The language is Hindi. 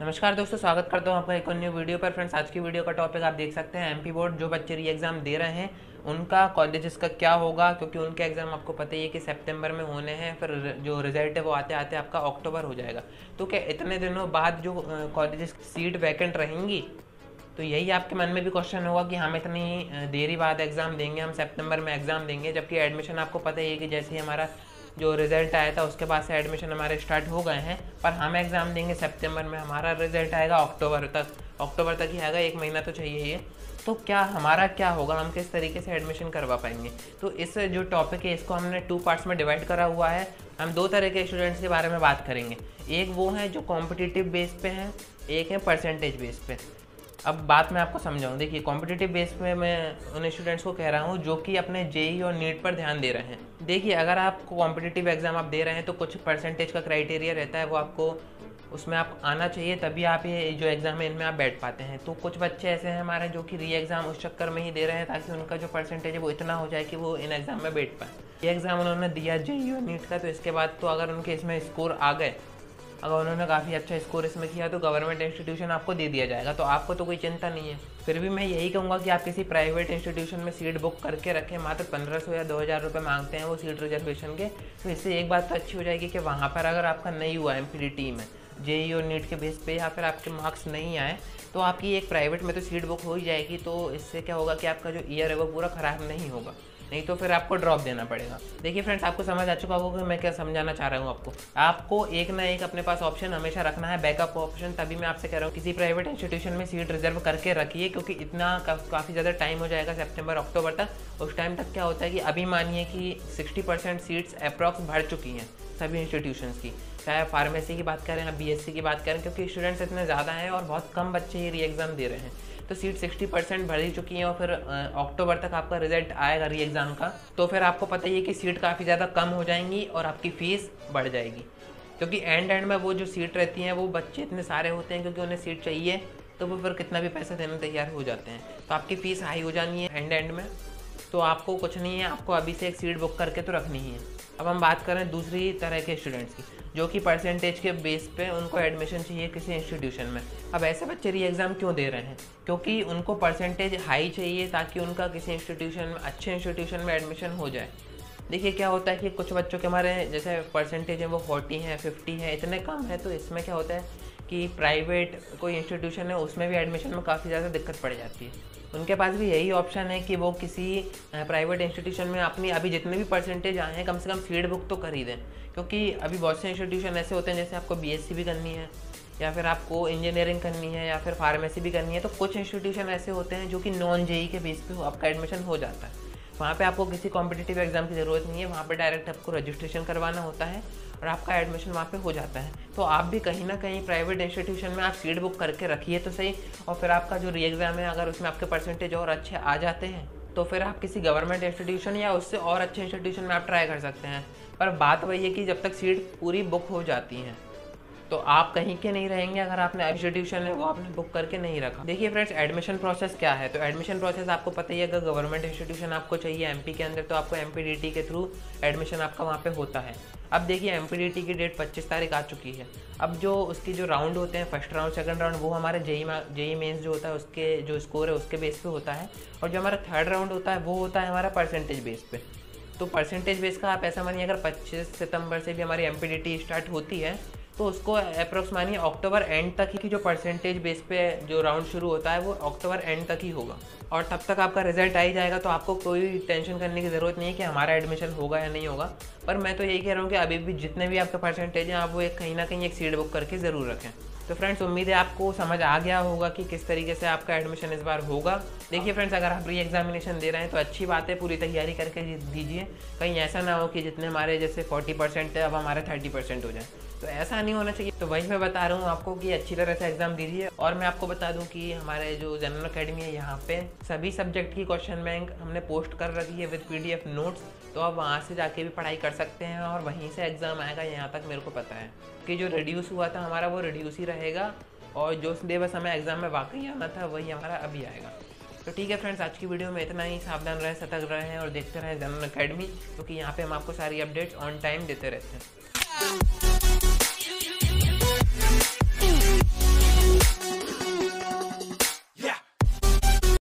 नमस्कार दोस्तों, स्वागत करता हूँ आपका एक और न्यू वीडियो पर। फ्रेंड्स, आज की वीडियो का टॉपिक आप देख सकते हैं एमपी बोर्ड। जो बच्चे री एग्ज़ाम दे रहे हैं उनका कॉलेजेस का क्या होगा, क्योंकि उनके एग्ज़ाम आपको पता ही है कि सितंबर में होने हैं। फिर जो रिजल्ट है वो आते आते आपका अक्टूबर हो जाएगा। तो क्या इतने दिनों बाद जो कॉलेजेस की सीट वैकेंट रहेंगी, तो यही आपके मन में भी क्वेश्चन होगा कि हम इतनी देरी बाद एग्ज़ाम देंगे, हम सितंबर में एग्ज़ाम देंगे, जबकि एडमिशन आपको पता ही है कि जैसे ही हमारा जो रिज़ल्ट आया था उसके बाद से एडमिशन हमारे स्टार्ट हो गए हैं। पर हम एग्ज़ाम देंगे सितंबर में, हमारा रिज़ल्ट आएगा अक्टूबर तक ही आएगा, 1 महीना तो चाहिए ही। तो क्या हमारा क्या होगा, हम किस तरीके से एडमिशन करवा पाएंगे? तो इस जो टॉपिक है इसको हमने 2 पार्ट्स में डिवाइड करा हुआ है। हम 2 तरह के स्टूडेंट्स के बारे में बात करेंगे। एक वो हैं जो कॉम्पिटिटिव बेस पे हैं, एक है परसेंटेज बेस पे। अब बात मैं आपको समझाऊँ। देखिए, कॉम्पिटिटिव बेस पे मैं उन स्टूडेंट्स को कह रहा हूँ जो कि अपने जेई और नीट पर ध्यान दे रहे हैं। देखिए, अगर आप कॉम्पिटिटिव एग्ज़ाम आप दे रहे हैं तो कुछ परसेंटेज का क्राइटेरिया रहता है, वो आपको उसमें आप आना चाहिए, तभी आप ये जो एग्ज़ाम है इनमें आप बैठ पाते हैं। तो कुछ बच्चे ऐसे हैं हमारे जो कि री एग्ज़ाम उस चक्कर में ही दे रहे हैं ताकि उनका जो परसेंटेज है वो इतना हो जाए कि वो इन एग्ज़ाम में बैठ पाए। ये एग्ज़ाम उन्होंने दिया जेई और नीट का, तो इसके बाद तो अगर उनके इसमें स्कोर आ गए, अगर उन्होंने काफ़ी अच्छा स्कोर इसमें किया, तो गवर्नमेंट इंस्टीट्यूशन आपको दे दिया जाएगा, तो आपको तो कोई चिंता नहीं है। फिर भी मैं यही कहूँगा कि आप किसी प्राइवेट इंस्टीट्यूशन में सीट बुक करके रखें। मात्र 1500 या 2000 रुपये मांगते हैं वो सीट रिजर्वेशन के। तो इससे एक बात तो अच्छी हो जाएगी कि वहाँ पर अगर आपका नहीं हुआ एमपीडीटी में जेई और नीट के बेस पे, या फिर आपके मार्क्स नहीं आए, तो आपकी एक प्राइवेट में तो सीट बुक हो ही जाएगी। तो इससे क्या होगा कि आपका जो ईयर है वो पूरा ख़राब नहीं होगा, नहीं तो फिर आपको ड्रॉप देना पड़ेगा। देखिए फ्रेंड्स, आपको समझ आ चुका होगा कि मैं क्या समझाना चाह रहा हूँ। आपको एक ना एक अपने पास ऑप्शन हमेशा रखना है, बैकअप ऑप्शन। तभी मैं आपसे कह रहा हूँ किसी प्राइवेट इंस्टीट्यूशन में सीट रिजर्व करके रखिए, क्योंकि इतना काफ़ी ज़्यादा टाइम हो जाएगा सितंबर अक्टूबर तक। उस टाइम तक क्या होता है कि अभी मानिए कि 60% सीट्स अप्रॉक्स भर चुकी हैं सभी इंस्टीट्यूशंस की, चाहे फार्मेसी की बात करें या बीएससी की बात करें, क्योंकि स्टूडेंट्स इतने ज़्यादा हैं और बहुत कम बच्चे ही री एग्ज़ाम दे रहे हैं। तो सीट 60% भरी चुकी हैं और फिर अक्टूबर तक आपका रिजल्ट आएगा री एग्ज़ाम का, तो फिर आपको पता ही है कि सीट काफ़ी ज़्यादा कम हो जाएंगी और आपकी फ़ीस बढ़ जाएगी। क्योंकि एंड में वो जो सीट रहती हैं वो बच्चे इतने सारे होते हैं, क्योंकि उन्हें सीट चाहिए, तो वो फिर कितना भी पैसा देने तैयार हो जाते हैं। तो आपकी फ़ीस हाई हो जानी है एंड में। तो आपको कुछ नहीं है, आपको अभी से एक सीट बुक करके तो रखनी ही है। अब हम बात करें दूसरी तरह के स्टूडेंट्स की, जो कि परसेंटेज के बेस पे उनको एडमिशन चाहिए किसी इंस्टीट्यूशन में। अब ऐसे बच्चे री एग्ज़ाम क्यों दे रहे हैं? क्योंकि उनको परसेंटेज हाई चाहिए ताकि उनका किसी इंस्टीट्यूशन में, अच्छे इंस्टीट्यूशन में एडमिशन हो जाए। देखिए, क्या होता है कि कुछ बच्चों के हमारे जैसे परसेंटेज है वो 40 है, 50 है, इतने कम है, तो इसमें क्या होता है कि प्राइवेट कोई इंस्टीट्यूशन है उसमें भी एडमिशन में काफ़ी ज़्यादा दिक्कत पड़ जाती है। उनके पास भी यही ऑप्शन है कि वो किसी प्राइवेट इंस्टीट्यूशन में अपनी अभी जितने भी परसेंटेज आए हैं कम से कम सीट बुक तो कर ही दें। क्योंकि अभी बहुत से इंस्टीट्यूशन ऐसे होते हैं, जैसे आपको बीएससी भी करनी है, या फिर आपको इंजीनियरिंग करनी है, या फिर फार्मेसी भी करनी है, तो कुछ इंस्टीट्यूशन ऐसे होते हैं जो कि नॉन जेई के बेस पे आपका एडमिशन हो जाता है। वहाँ पे आपको किसी कॉम्पिटिटिव एग्ज़ाम की ज़रूरत नहीं है, वहाँ पे डायरेक्ट आपको रजिस्ट्रेशन करवाना होता है और आपका एडमिशन वहाँ पे हो जाता है। तो आप भी कहीं ना कहीं प्राइवेट इंस्टीट्यूशन में आप सीट बुक करके रखिए तो सही। और फिर आपका जो री एग्ज़ाम है, अगर उसमें आपके परसेंटेज और अच्छे आ जाते हैं, तो फिर आप किसी गवर्नमेंट इंस्टीट्यूशन या उससे और अच्छे इंस्टीट्यूशन में आप ट्राई कर सकते हैं। पर बात वही है कि जब तक सीट पूरी बुक हो जाती हैं तो आप कहीं के नहीं रहेंगे अगर आपने इंस्टीट्यूशन है वो आपने बुक करके नहीं रखा। देखिए फ्रेंड्स, एडमिशन प्रोसेस क्या है? तो एडमिशन प्रोसेस आपको पता ही है, अगर गवर्नमेंट इंस्टीट्यूशन आपको चाहिए एमपी के अंदर, तो आपको एमपीडीटी के थ्रू एडमिशन आपका वहाँ पे होता है। अब देखिए, एमपीडीटी की डेट 25 तारीख आ चुकी है। अब जो उसकी जो राउंड होते हैं, फर्स्ट राउंड, सेकंड राउंड, वो हमारे जेई मेंस जो होता है उसके जो स्कोर है उसके बेस पे होता है। और जो हमारा थर्ड राउंड होता है वो होता है हमारा परसेंटेज बेस पे। तो परसेंटेज बेस का आप ऐसा मानिए, अगर 25 सितंबर से भी हमारी एमपीडीटी स्टार्ट होती है, तो उसको अप्रोक्स मानिए अक्टूबर एंड तक ही की जो परसेंटेज बेस पे जो राउंड शुरू होता है वो अक्टूबर एंड तक ही होगा। और तब तक आपका रिजल्ट आ ही जाएगा, तो आपको कोई टेंशन करने की ज़रूरत नहीं है कि हमारा एडमिशन होगा या नहीं होगा। पर मैं तो यही कह रहा हूँ कि अभी भी जितने भी आपके परसेंटेज हैं, आप वो एक कहीं ना कहीं एक सीट बुक करके ज़रूर रखें। तो फ्रेंड्स, उम्मीद है आपको समझ आ गया होगा कि किस तरीके से आपका एडमिशन इस बार होगा। देखिए फ्रेंड्स, अगर आप री एग्जामिनेशन दे रहे हैं तो अच्छी बात है, पूरी तैयारी करके दीजिए। कहीं ऐसा ना हो कि जितने हमारे जैसे 40% है अब हमारे 30% हो जाए, तो ऐसा नहीं होना चाहिए। तो वही मैं बता रहा हूँ आपको कि अच्छी तरह से एग्जाम दीजिए। और मैं आपको बता दूँ कि हमारे जो जनरल अकेडमी है, यहाँ पे सभी सब्जेक्ट की क्वेश्चन बैंक हमने पोस्ट कर रखी है विद PDF नोट्स। तो आप वहाँ से जाके भी पढ़ाई कर सकते हैं और वहीं से एग्ज़ाम आएगा, यहाँ तक मेरे को पता है कि जो रिड्यूस हुआ था हमारा वो रिड्यूस ही रहेगा, और जो सिलेबस हमें एग्ज़ाम में वाकई आना था वही हमारा अभी आएगा। तो ठीक है फ्रेंड्स, आज की वीडियो में इतना ही। सावधान रहें, सतर्क रहें और देखते रहें जनरल अकेडमी, क्योंकि यहाँ पे हम आपको सारी अपडेट्स ऑन टाइम देते रहते हैं।